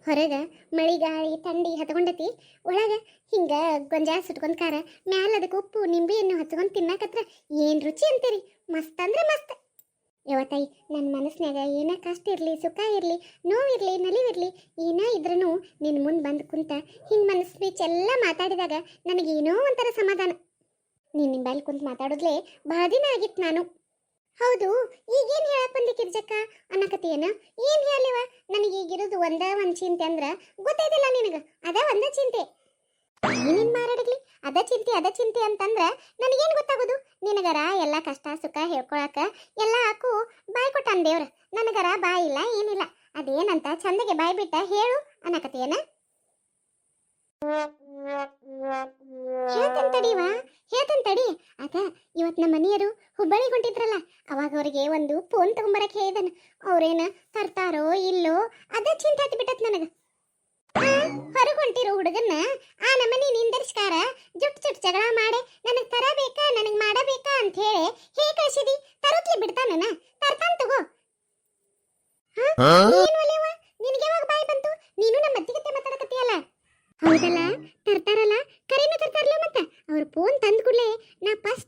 ಹೊರಗ ಮಳಿ ಗಾಳಿ ಥಂಡಿ ಹತ್ಕೊಂಡತಿ. ಒಳಗ ಹಿಂಗ ಗೊಂಜಾಳ ಸುಟ್ಕೊಂಡ್ ಕಾರ ಮ್ಯಾಲ ಅದಕ್ಕೆ ಉಪ್ಪು ನಿಂಬೆ ಹಣ್ಣು ಹಚ್ಕೊಂಡ್ ತಿನ್ನಾಕತ್ರ ಏನ್ ರುಚಿ ಅಂತೀರಿ. ಮಸ್ತ್ ಅಂದ್ರೆ ಮಸ್ತ್. ಯವತ್ತಾಯಿ, ನನ್ನ ಮನಸ್ಸಿನಾಗ ಏನ ಕಷ್ಟ ಇರಲಿ, ಸುಖ ಇರಲಿ, ನೋವಿರಲಿ, ನಲಿವಿರಲಿ, ಏನ ಇದ್ರೂ ನಿನ್ನ ಮುಂದೆ ಬಂದು ಕುಂತ ಹಿಂಗೆ ಮನಸ್ಸು ಬೀಚ್ ಎಲ್ಲ ಮಾತಾಡಿದಾಗ ನನಗೇನೋ ಒಂಥರ ಸಮಾಧಾನ. ನೀನು ನಿಂಬಲ್ಲಿ ಕುಂತ ಮಾತಾಡೋದ್ಲೇ ಭಾಳ ದಿನ ಆಗಿತ್ತು ನಾನು. ಹೌದು, ಈಗೇನು ಹೇಳಕ್ ಬಂದಿ ಕಿರ್ಜಕ್ಕ ಅನ್ನಕತ್ತೀಯನ? ಏನು ಹೇಳಿವ? ನನಗೆ ಈಗಿರೋದು ಒಂದು ಚಿಂತೆ ಅಂದ್ರೆ ಗೊತ್ತೈದಿಲ್ಲ ನಿನಗೆ. ಅದ ಒಂದ ಚಿಂತೆ. ಏನೇನು ಮಾರಾಡಲಿ ಅದ ಚಿಂತೆ ಅಂತಂದ್ರೆ ನನಗೇನು ಗೊತ್ತಾಗೋದು? ನಿನಗರ ಎಲ್ಲ ಕಷ್ಟ ಸುಖ ಹೇಳ್ಕೊಳಕ ಎಲ್ಲ ಹಾಕು ಬಾಯಿ ಕೊಟ್ಟಾನ ದೇವ್ರ. ನನಗರ ಬಾಯಿ ಇಲ್ಲ ಏನಿಲ್ಲ. ಅದೇನಂತ ಚಂದಗೆ ಬಾಯಿ ಬಿಟ್ಟ ಹೇಳು ಅನ್ನಕತ್ತೀಯನ? ಹೇಳ್ತೇನೆ ತಡಿ. ಅದ ಇವತ್ತು ನಮ್ಮ ಮನೆಯರು ಹುಬ್ಬಳ್ಳಿಗೆ ಹೊಂಟಿದ್ರಲ್ಲ, ಅವಾಗ ಅವ್ರಿಗೆ ಒಂದು ಫೋನ್ ತಗೊಂಬರಕ್ಕೆ ಹೇಳಿದನ. ಅವ್ರೇನ ತರ್ತಾರೋ ಇಲ್ಲೋ ಅದ ಚಿಂತೆ ಹತ್ತಿ ಬಿಟ್ಟತ್ ನನಗೆ. ಹೊರಗೆ ಹೊಂಟಿರೋ ಹುಡುಗನ್ನ ಆ ನಮ್ಮನಿ ನಿಂದರ್ಸ್ಕಾರ ಜುಟ್ ಜಗಳ ಮಾಡಿ ನನಗೆ ತರಬೇಕಾ ನನಗೆ ಮಾಡಬೇಕಾ ಅಂತ ಹೇಳಿ ಕಳಿಸಿದಿ. ತರುತ್ಲಿ ಬಿಡ್ತಾನ? ತರ್ತಾನ ತಗೋ. ನಿನಗೆ ಯಾವಾಗ ಬಾಯಿ ಬಂತು? ನೀನು ನಮ್ಮ ಅತ್ತಿಗತ್ತೆ ಮಾತಾಡಕತ್ತೀಯಲ್ಲ. ಹೌದಲ್ಲ, ತರ್ತಾರಲ್ಲ, ಕರೆನೂ ತರ್ತಾರಲ್ಲ. ಮತ್ತೆ ಅವ್ರ ಫೋನ್ ತಂದು ಕೂಡಲೇ ನಾ ಫಸ್ಟ್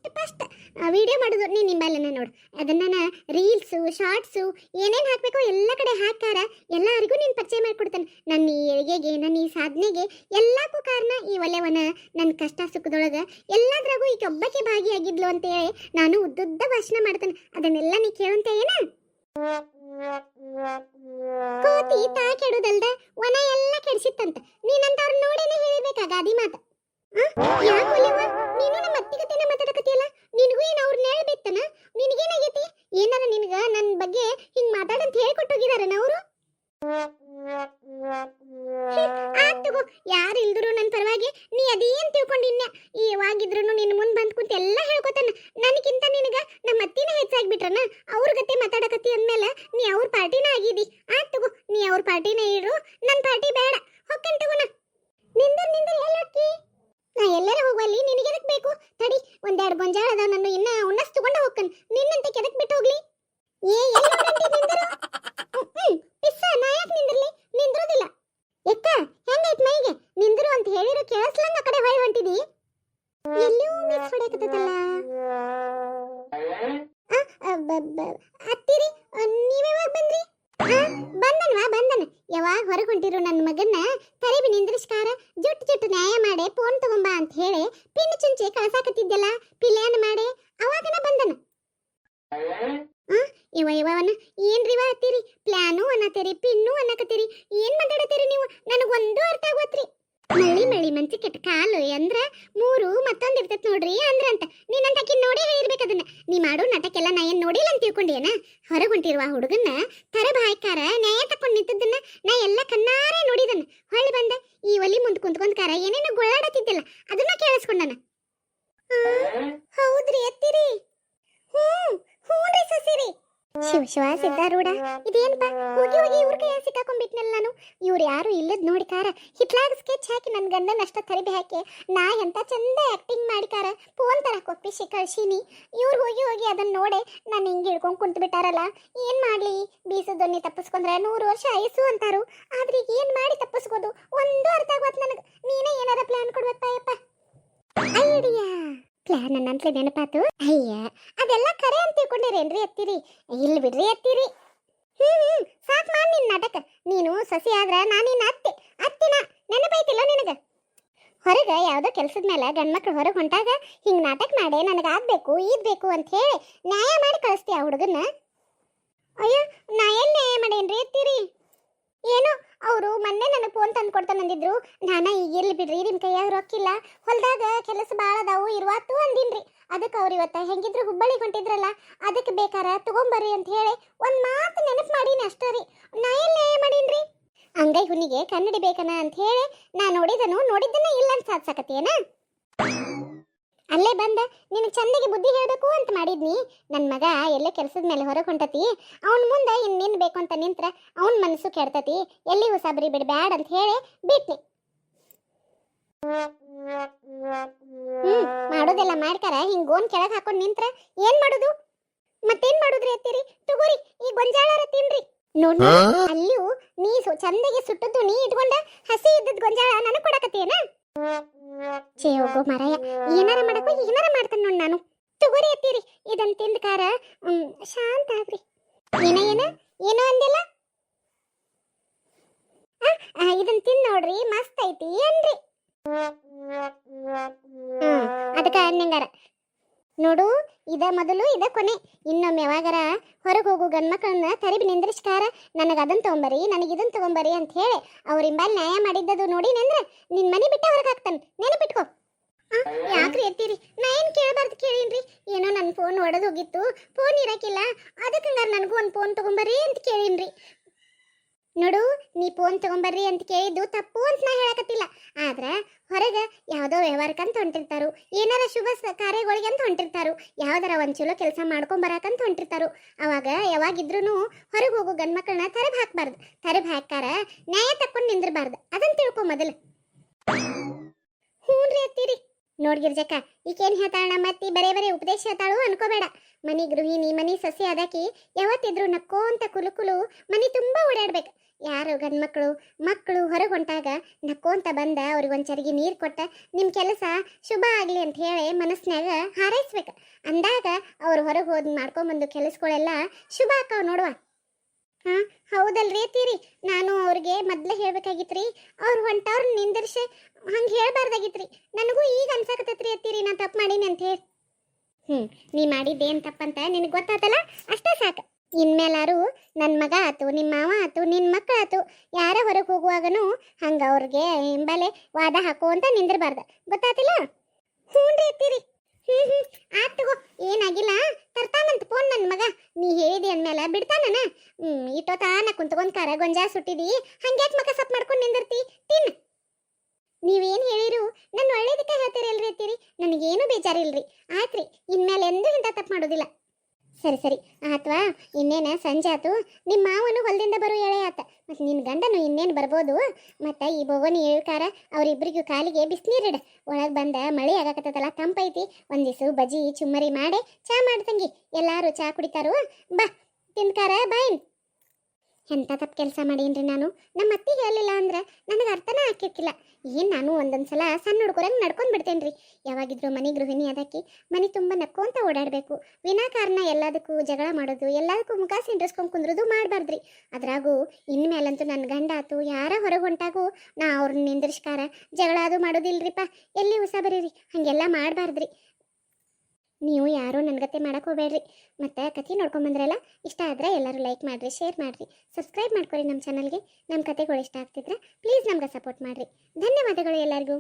ವಿಡಿಯೋ ಮಾಡೋದು ನೀನು ನಿಂಬಲ್ಲನ ನೋಡು. ಅದನ್ನ ರೀಲ್ಸು ಶಾರ್ಟ್ಸು ಏನೇನು ಹಾಕಬೇಕು ಎಲ್ಲ ಕಡೆ ಹಾಕಾರ ಎಲ್ಲರಿಗೂ ನೀನು ಪರಿಚಯ ಮಾಡಿಕೊಡ್ತಾನೆ. ನನ್ನ ಈ ಏಳಿಗೆಗೆ, ನನ್ನ ಈ ಸಾಧನೆಗೆ ಎಲ್ಲಕ್ಕೂ ಕಾರಣ ಈ ಒಲೆವನ. ನನ್ನ ಕಷ್ಟ ಸುಖದೊಳಗೆ ಎಲ್ಲದ್ರಾಗೂ ಈಗ ಒಬ್ಬಕ್ಕೆ ಭಾಗಿಯಾಗಿದ್ಲು ಅಂತೇಳಿ ನಾನು ಉದ್ದುದ್ದ ಭಾಷಣ ಮಾಡ್ತೇನೆ. ಅದನ್ನೆಲ್ಲ ನೀ ಕೇಳುವಂತ ಏನ? ಕೋತಿ ತಾ ಕೆಡುದಲ್ದ ವನ ಎಲ್ಲ ಕೆಡಿಸಿತ್ತಂತ. ನೀನಂತವ್ರ ನೋಡೇನೆ ಹೇಳಿರ್ಬೇಕಾ ಗಾದಿ ಮಾತ. ಯಾಕೋಲಿವ ನೀನು ನಮ್ಮ ಅತ್ತಿಗತೆನ ಮಾತಾಡಕತ್ತಿಯಲ್ಲ? ನಿನಗೂ ಏನು ಅವ್ರನ್ನ ಹೇಳ್ಬೇಕನ? ನಿನಗೇನಾಗೈತಿ? ಏನಾರ ನಿನಗ ನನ್ನ ಬಗ್ಗೆ ಹಿಂಗ್ ಮಾತಾಡಂತ ಹೇಳ್ಕೊಟ್ಟೋಗಿದಾರನ ಅವರು? ಆತಗೋ, ಯಾರು ಇಲ್ದ್ರು ನನ್ನ ಪರವಾಗಿ ನೀ ಅದೇನ್ ತಿಳ್ಕೊಂಡಿನ್ಯ. ಇವಾಗಿದ್ರು ನಿನ್ನ ಮುಂದೆ ಬಂದ್ ಕುಂತ ಎಲ್ಲ ಹೇಳ್ಕೊತಾನ. ನನಗಿಂತ ನಿನಗ ನಮ್ಮ ಅತ್ತಿನ ಹೆಚ್ಚಾಗ್ಬಿಟ್ರನ? ಅವ್ರ ಗತೆ ಮಾತಾಡಕತ್ತಿ ಅಂದ್ಮೇಲೆ ನೀ ಅವ್ರ ಪಾರ್ಟಿನ ಆಗಿದಿ. ಆತಗೋ, ನೀ ಅವ್ರ ಪಾರ್ಟಿನ ಇರು, ನನ್ನ ಪಾರ್ಟಿ ಬೇಡ. ಹೊಕ್ಕನ್ ತಗೋನ. ನಿಂದರ್ ಎಲ್ಲೋಕ್ಕಿ? ನಾ ಎಲ್ಲರ ಹೋಗ್ವಲ್ಲಿ, ನಿನಗೆದಕ್ ಬೇಕು? ತಡಿ, ಒಂದೆರಡು ಗೊಂಜಾಳ ಅದ, ನಾನು ಇನ್ನ ಉಣ್ಣಸ್ ತಗೊಂಡ ಹೋಗ್ಕನ್. ನಿನ್ನಂತೆ ಕೆದಕ್ ಬಿಟ್ಟು ಹೋಗ್ಲಿ? ನಿಂದರು ಪಿಸ್ಸ. ನಾ ಯಾಕೆ ನಿಂದಿರ್ಲಿ? ನಿಂದ್ರೋದಿಲ್ಲ. ಎಕ್ಕ ಹೆಂಗೈತ್ ಮೈಗೆ? ನಿಂದ್ರು ಅಂತ ಹೇಳಿರೋ ಕೇಳಿಸ್ಲಂಗ ಆ ಕಡೆ ಹೊಯ್ ಹೊಂಟಿದಿ. ಎಲ್ಲಿಯೂ ಮಿಸ್ ಹೊಡೆಯಕತ್ತಲ್ಲ. ಅತ್ತಿರಿ, ನೀವ್ಯಾವಾಗ ಬಂದ್ರಿ? ಬಂದನ. ಯಾವಾಗ ಹೊರಗೆ ಹೊಂಟಿರು ನನ್ನ ಮಗನ್ನ ಕರಿಬಿ ನಿಂದ್ರಿಸ್ಕಾರ ಜುಟ್ಟು ನ್ಯಾಯ ಮಾಡೆ ಫೋನ್ ತಗೊಂಬಾ ಅಂತ ಹೇಳಿ ಪಿನ್ ಚುಂಚೆ ಕಳ್ಸಾಕತ್ತಿದ್ದಲ್ಲ, ಪಿಲ್ಯಾನ ಮಾಡೆ ಅವಾಗನ ಬಂದನ. ಇವನ ಏನ್ರಿವ ಹತ್ತೀರಿ? ಪ್ಲಾನು ಅನ್ನತ್ತೀರಿ, ಪಿನ್ನು ಅನ್ನಕತ್ತೀರಿ, ಏನ್ ಮಾತಾಡತ್ತೀರಿ ನೀವು? ನನಗೊಂದು ಅರ್ಥ ಆಗೋತ್ರಿ. ಮಳ್ಳಿ ಮಂಚಿ ಕೆಟ್ಟ ಕಾಲು ಅಂದ್ರ ಮೂರು ಮತ್ತೊಂದು ಇರ್ತೈತ್ ನೋಡ್ರಿ ಅಂದ್ರಂತ. ನೀನಂತಕಿ ನೋಡೇ ಹೇಳಿರ್ಬೇಕು ಅದನ್ನ. ನೀ ಮಾಡೋ ನಾಟಕೆಲ್ಲ ನಾ ಏನ್ ನೋಡಿಲ್ಲ ಅಂತ ತಿಳ್ಕೊಂಡೇನ? ಹೊರಗೆ ಹೊಂಟಿರುವ ಹುಡುಗನ್ನ ತರ ಬಾಯ್ಕಾರ ನ್ಯಾಯ ತಕೊಂಡ್ ನಿಂತಿದ್ದನ್ನ ನಾ ಎಲ್ಲ ಕಣ್ಣಾರೆ ನೋಡಿದನ್ನ. ಹೊಳ್ಳಿ ಬಂದ ಈ ಒಲಿ ಮುಂದ್ ಕುಂತ್ಕೊಂಡ್ಕಾರ ಏನೇನೋ ಗೊಳ್ಳಾಡತ್ತಿದ್ದಲ್ಲ, ಅದನ್ನ ಕೇಳಿಸ್ಕೊಂಡನ. ಹೌದ್ರಿ ಅತ್ತಿರಿ? ಹ್ಞೂನ್ರಿ ಸಸಿರಿ. ಶಿವ ಸಿದ್ಧಾರೂಢ, ಇದೇನ್ಪಾ ಹೋಗಿ ಇವ್ರ ಕೈಯ ಸಿಕ್ಕಾಕೊಂಡ್ಬಿಟ್ನಲ್ಲ ನಾನು. ಇವ್ರು ಯಾರು ಇಲ್ಲದ್ ನೋಡಿಕಾರ ಹಿತ್ಲಾಗ ಸ್ಕೆಚ್ ಹಾಕಿ ನನ್ನ ಗಂಡನ ಅಷ್ಟ ತರಿಬಿ ಹಾಕಿ ನಾ ಎಂತ ಚಂದ ಆಕ್ಟಿಂಗ್ ಮಾಡಿಕಾರ ಫೋನ್ ತರ ಕೊಪ್ಪಿಸಿ ಕಳ್ಸೀನಿ. ಇವ್ರು ಹೋಗಿ ಅದನ್ನ ನೋಡೆ ನಾನು ಹಿಂಗೆ ಹಿಡ್ಕೊಂಡ್ ಕುಂತು ಬಿಟ್ಟಾರಲ್ಲ. ಏನ್ ಮಾಡ್ಲಿ? ಬೀಸದೊನ್ನಿ ತಪ್ಪಿಸ್ಕೊಂಡ್ರೆ 100 ವರ್ಷ ಆಯಸ್ಸು ಅಂತಾರು. ಆದ್ರೆ ಈಗ ಏನ್ ಮಾಡಿ ತಪ್ಪಿಸ್ಕೋದು ಒಂದು ಅರ್ಥ ಆಗೋತ್ ನನಗೆ. ನೀನೇ ಏನಾರ ಪ್ಲಾನ್ ಕೊಡ್ಬೇಕಪ್ಪ. ಐಡಿಯಾ ಪ್ಲಾನ್ ಅನ್ನಂತಲೇ ನೆನಪಾತು. ಅಯ್ಯ, ಅದೆಲ್ಲ ಕರೆ ಅಂತ ತಿಳ್ಕೊಂಡಿರೇನ್ರಿ ಅತ್ತಿರಿ? ಇಲ್ಲಿ ಬಿಡ್ರಿ ಅತ್ತಿರಿ. ಸಾಕ್ ಮಾಡಿ ನಿನ್ ನಾಟಕ. ನೀನು ಸಸಿ ಆದ್ರ ನಾನಿನ್ನ ಅತ್ತಿನ ನೆನಪೈತಿಲ್ಲ ನಿನಗ? ಹೊರಗೆ ಯಾವುದೋ ಕೆಲಸದ ಮೇಲೆ ಗಂಡ್ಮಕ್ಳು ಹೊರಗೆ ಹೊಂಟಾಗ ಹಿಂಗ್ ನಾಟಕ ಮಾಡಿ ನನಗೆ ಆಗ್ಬೇಕು ಇದ್ಬೇಕು ಅಂತ ಹೇಳಿ ನ್ಯಾಯ ಮಾಡಿ ಕಳಿಸ್ತೀಯ ಆ ಹುಡುಗನ್ನ? ಅಯ್ಯೋ, ನಾ ಏನ್ ನ್ಯಾಯ ಮಾಡೇನ್ರಿ ಅತ್ತಿರಿ? ಏನೋ ಅವರು ಮೊನ್ನೆ ನನಗೆ ಫೋನ್ ತಂದು ಕೊಡ್ತಾನಂದಿದ್ರು. ನಾನ ಈಗ ಇರ್ಲಿ ಬಿಡ್ರಿ, ನಿಮ್ಮ ಕೈಯಾಗ ರೊಕ್ಕಿಲ್ಲ, ಹೊಲದಾಗ ಕೆಲಸ ಭಾಳ ಅದಾವು ಇರುವಾತು ಅಂದಿನ್ರಿ. ಅದಕ್ಕೆ ಅವ್ರು ಇವತ್ತ ಹೆಂಗಿದ್ರು ಹುಬ್ಬಳ್ಳಿಗೆ ಹೊಂಟಿದ್ರಲ್ಲ, ಅದಕ್ಕೆ ಬೇಕಾರ ತಗೊಂಬರ್ರಿ ಅಂತ ಹೇಳಿ ಒಂದು ಮಾತು ನೆನಪು ಮಾಡೀನಿ ಅಷ್ಟೇ ರೀ. ನಾ ಎಲ್ಲ ನ್ಯಾಯ ಮಾಡೀನ್ರಿ? ಅಂಗೈ ಹುಣ್ಣಿಗೆ ಕನ್ನಡಿ ಬೇಕನ ಅಂತ ಹೇಳಿ ನಾ ನೋಡಿದ್ದನ್ನ ಇಲ್ಲ ಅಂತ ಸಾಧ್ಸಕತ್ತೇನ? ಅಲ್ಲೇ ಬಂದ ನಿನಗೆ ಚಂದಗೆ ಬುದ್ಧಿ ಹೇಳಬೇಕು ಅಂತ ಮಾಡಿದ್ನಿ. ನನ್ನ ಮಗ ಎಲ್ಲೇ ಕೆಲಸದ ಮೇಲೆ ಹೊರಗೆ ಹೊಂಟತಿ, ಅವನ ಮುಂದೆ ಇನ್ನೇನು ಬೇಕು ಅಂತ ನಿಂತ್ರ ಅವನ ಮನಸ್ಸು ಕೆಡ್ತತಿ. ಎಲ್ಲಿ ಹೊಸಬ್ರಿ ಬಿಡಬ್ಯಾಡ ಅಂತ ಹೇಳಿ ಬಿಟ್ನಿ. ಮಾಡೋದೆಲ್ಲ ಮಾಡ್ಕಾರ ಹಿಂಗ್ ಗೋನ್ ಕೆಳಗೆ ಹಾಕೊಂಡು ನಿಂತ್ರ ಏನ್ ಮಾಡುದು? ಮತ್ತೇನ್ ಮಾಡುದ್ರಿ ಅತ್ತೀರಿ? ತಗೋರಿ ಈ ಗೊಂಜಾಳರ ತಿನ್ರಿ. ನೋಡಿ ಅಲ್ಲಿಯೂ ನೀ ಚಂದಗೆ ಸುಟ್ಟದ್ದು ನೀ ಇಟ್ಕೊಂಡ ಹಸಿ ಇದ್ದದ್ ಗೊಂಜಾಳ ನನಗ್ ಕೊಡಕತ್ತೇನ ಛೇ ಹೋಗೋ ಮರಾಯ ಏನಾರ ಮಾಡಕ್ಕೋ ಏನಾರ ಮಾಡ್ತಾನ ನೋಡ್ ನಾನು ತಗೋರಿ ಅತ್ತೀರಿ ಇದನ್ ತಿಂದ ಕಾರ ಶಾಂತ ಆಗ್ರಿ ಏನ ಏನೋ ಅಂದಿಲ್ಲ ಇದನ್ ತಿಂದ್ ನೋಡ್ರಿ ಮಸ್ತ್ ಐತಿ ಏನ್ರಿ ಅದಕ್ಕ ಅನ್ನಂಗಾರ ನೋಡು ಇದ ಮೊದಲು ಇದ ಕೊನೆ ಇನ್ನೊಮ್ಮೆ ಯಾವಾಗರ ಹೊರಗೆ ಹೋಗು ಗಂಡ್ಮಕ್ಳನ್ನ ತರಿಬಿ ನಿಂದ್ರಿಸ್ಕಾರ ನನಗೆ ಅದನ್ನ ತಗೊಂಬರಿ ನನಗೆ ಇದನ್ನ ತಗೊಂಬರಿ ಅಂತ ಹೇಳಿ ಅವ್ರ ಇಂಬಲ್ ನ್ಯಾಯ ಮಾಡಿದ್ದದು ನೋಡಿ ಅಂದ್ರೆ ನಿನ್ ಮನೆ ಬಿಟ್ಟ ಹೊರಗೆ ಹಾಕ್ತಾನೆ ನೆನಪಿಟ್ಕೋ ಯಾಕ್ರಿ ಎತ್ತೀರಿ ನಾ ಏನ್ ಕೇಳಬಾರ್ದು ಕೇಳೀನ್ರಿ ಏನೋ ನನ್ನ ಫೋನ್ ಒಡೆದು ಹೋಗಿತ್ತು ಫೋನ್ ಇರಕಿಲ್ಲ ಅದಕ್ಕಂಗಾರ ನನಗೂ ಒಂದು ಫೋನ್ ತಗೊಂಬರ್ರಿ ಅಂತ ಕೇಳೀನ್ರಿ ನೋಡು ನೀ ಫೋನ್ ತಗೊಂಬರ್ರಿ ಅಂತ ಕೇಳಿದ್ದು ತಪ್ಪು ಅಂತ ನಾ ಹೇಳಕತ್ತಿಲ್ಲ ಆದ್ರ ಹೊರಗೆ ಯಾವುದೋ ವ್ಯವಹಾರಕ್ಕಂತ ಹೊಂಟಿರ್ತಾರು ಏನಾರ ಶುಭ ಕಾರ್ಯಗಳಿಗೆ ಅಂತ ಹೊಂಟಿರ್ತಾರು ಯಾವ್ದಾರ ಒಂದು ಚಲೋ ಕೆಲಸ ಮಾಡ್ಕೊಂಬರಕಂತ ಹೊಂಟಿರ್ತಾರು ಅವಾಗ ಯಾವಾಗಿದ್ರೂ ಹೊರಗೆ ಹೋಗೋ ಗಂಡ್ಮಕ್ಳನ್ನ ತರಬ್ ಹಾಕ್ಬಾರ್ದು ತರಬ್ ಹಾಕಾರ ನ್ಯಾಯ ತಕ್ಕೊಂಡು ನಿಂದಿರಬಾರ್ದು ಅದನ್ನ ತಿಳ್ಕೊ ಮೊದಲು ಹ್ಞೂನ್ರಿ ಅತ್ತೀರಿ ನೋಡ್ಗಿರ್ಜಕ್ಕ ಈಕೇನು ಹೇಳ್ತಾಳ ಮತ್ತಿ ಬರೇ ಉಪದೇಶ ಹೇಳ್ತಾಳು ಅನ್ಕೋಬೇಡ ಮನಿ ಗೃಹಿಣಿ ಮನಿ ಸಸ್ಯ ಅದಕ್ಕೆ ಯಾವತ್ತಿದ್ರು ನಕ್ಕೋಂತ ಕುಲು ಮನಿ ತುಂಬಾ ಓಡಾಡ್ಬೇಕು ಯಾರು ಗಂಡ್ಮಕ್ಳು ಮಕ್ಕಳು ಹೊರಗೆ ಹೊಂಟಾಗ ನಕ್ಕೋಂತ ಬಂದ ಅವ್ರಿಗೆ ಒಂದು ಚರಿಗೆ ನೀರು ಕೊಟ್ಟ ನಿಮ್ಮ ಕೆಲಸ ಶುಭ ಆಗಲಿ ಅಂತ ಹೇಳಿ ಮನಸ್ಸಿನಾಗ ಹಾರೈಸ್ಬೇಕು ಅಂದಾಗ ಅವ್ರು ಹೊರಗೆ ಹೋದ್ ಮಾಡ್ಕೊಂಬಂದು ಕೆಲಸಗಳೆಲ್ಲ ಶುಭ ಆಕಾವ್ ನೋಡುವ ಹಾಂ ಹೌದಲ್ರಿ ಅತ್ತೀರಿ ನಾನು ಅವ್ರಿಗೆ ಮೊದ್ಲೇ ಹೇಳ್ಬೇಕಾಗಿತ್ರಿ ಅವ್ರು ಹೊಂಟವ್ರ ನಿಂದಿರ್ಸಿ ಹಂಗೆ ಹೇಳ್ಬಾರ್ದಾಗಿತ್ರಿ ನನಗೂ ಈಗ ಅನ್ಸಕತ್ತೈತ್ರಿ ಅತ್ತೀರಿ ನಾ ತಪ್ಪು ಮಾಡೀನಿ ಅಂತ ಹೇಳಿ ನೀ ಮಾಡಿದ್ದೇನು ತಪ್ಪಂತ ನಿನಗೆ ಗೊತ್ತಾತಲ್ಲ ಅಷ್ಟೇ ಸಾಕು ಇನ್ಮೇಲಾರು ನನ್ನ ಮಗ ಆತು ನಿಮ್ಮ ಮಾವ ಆತು ನಿನ್ನ ಮಕ್ಕಳು ಆತು ಯಾರ ಹೊರಗೆ ಹೋಗುವಾಗನು ಹಂಗೆ ಅವ್ರಿಗೆ ಹಿಂಬಲೆ ವಾದ ಹಾಕುವಂತ ನಿಂದಿರಬಾರ್ದು ಗೊತ್ತಾತಿಲ್ಲ ಹ್ಞೂನ್ರಿ ಅತ್ತೀರಿ ಆತ್ ತಗೋ ಏನಾಗಿಲ್ಲ ತರ್ತಾನಂತ ಫೋನ್ ನನ್ನ ಮಗ ನೀ ಹೇಳಿದಿ ಅಂದ್ಮೇಲೆ ಬಿಡ್ತಾನನ ಇಟ್ಟೋತಾನ ಕುಂತ್ಕೊಂಡ್ ಕರ ಗೊಂಜಾ ಸುಟ್ಟಿದಿ ಹಂಗ್ಯಾಕೆ ಮಕ ಸಪ್ ಮಾಡ್ಕೊಂಡು ನಿಂದಿರ್ತಿ ತಿನ್ನ ನೀವೇನು ಹೇಳಿರು ನನ್ನ ಒಳ್ಳೇದಕ್ಕೆ ಹೇಳ್ತೀರಲ್ರಿ ಅತ್ತೀರಿ ನನಗೇನು ಬೇಜಾರಿಲ್ರಿ ಆತ್ರಿ ಇನ್ಮೇಲೆ ಎಂದೂ ಇಂಥ ತಪ್ಪು ಮಾಡೋದಿಲ್ಲ ಸರಿ ಆತ್ವಾ ಇನ್ನೇನ ಸಂಜೆ ಆತು ನಿಮ್ಮ ಮಾವನು ಹೊಲದಿಂದ ಬರೋ ಎಳೆ ಆತ ಮತ್ತು ನಿನ್ನ ಗಂಡನು ಇನ್ನೇನು ಬರ್ಬೋದು ಮತ್ತು ಈ ಬೋಗೋನಿ ಹೇಳ್ಕಾರ ಅವರಿಬ್ಬರಿಗೂ ಕಾಲಿಗೆ ಬಿಸಿನೀರಿಡ ಒಳಗೆ ಬಂದ ಮಳೆ ಆಗಾಕತ್ತಲ್ಲ ತಂಪೈತಿ ಒಂದಿವ್ಸ ಬಜ್ಜಿ ಚುಮ್ಮರಿ ಮಾಡಿ ಚಾ ಮಾಡ್ತಂಗಿ ಎಲ್ಲರೂ ಚಾ ಕುಡಿತಾರು ಬಾ ತಿನ್ಕಾರ ಬಾಯಿನ್ ಎಂಥ ತಪ್ಪು ಕೆಲಸ ಮಾಡೀನ್ರಿ ನಾನು ನಮ್ಮ ಅತ್ತಿ ಹೇಳಲಿಲ್ಲ ಅಂದ್ರೆ ನನಗೆ ಅರ್ಥನೇ ಹಾಕಿರ್ಕಿಲ್ಲ ಏನು ನಾನು ಒಂದೊಂದ್ಸಲ ಸಣ್ಣ ಹುಡುಗರಂಗೆ ನಡ್ಕೊಂಡು ಬಿಡ್ತೇನೆ ರೀ ಯಾವಾಗಿದ್ರು ಮನೆ ಗೃಹಿಣಿ ಅದಕ್ಕೆ ಮನೆ ತುಂಬ ನಕ್ಕೊಂತ ಓಡಾಡಬೇಕು ವಿನಾಕಾರಣ ಎಲ್ಲದಕ್ಕೂ ಜಗಳ ಮಾಡೋದು ಎಲ್ಲದಕ್ಕೂ ಮುಖ ಸಿಂಡ್ರಿಸ್ಕೊಂಡು ಕುಂದ್ರದು ಮಾಡಬಾರ್ದ್ರಿ ಅದ್ರಾಗೂ ಇನ್ಮೇಲಂತೂ ನನ್ನ ಗಂಡ ಆತು ಯಾರ ಹೊರಗೆ ಹೊಂಟಾಗೂ ನಾ ಅವ್ರನ್ನ ನಿಂದ್ರಿಸ್ಕಾರ ಜಗಳ ಅದು ಮಾಡೋದಿಲ್ರಿಪ್ಪ ಎಲ್ಲಿ ಹೊಸ ಬರೀರಿ ಹಾಗೆಲ್ಲ ಮಾಡಬಾರ್ದ್ರಿ ನೀವು ಯಾರೂ ನನ್ಗತ್ತೆ ಮಾಡಕ್ಕೆ ಹೋಗ್ಬೇಡ್ರಿ ಮತ್ತು ಕತೆ ನೋಡ್ಕೊಂಬಂದ್ರಲ್ಲ ಇಷ್ಟ ಆದರೆ ಎಲ್ಲರೂ ಲೈಕ್ ಮಾಡಿರಿ ಶೇರ್ ಮಾಡಿರಿ ಸಬ್ಸ್ಕ್ರೈಬ್ ಮಾಡ್ಕೊರಿ ನಮ್ಮ ಚಾನಲ್ಗೆ ನಮ್ಮ ಕತೆಗಳು ಇಷ್ಟ ಆಗ್ತಿದ್ರೆ ಪ್ಲೀಸ್ ನಮ್ಗೆ ಸಪೋರ್ಟ್ ಮಾಡಿರಿ ಧನ್ಯವಾದಗಳು ಎಲ್ಲರಿಗೂ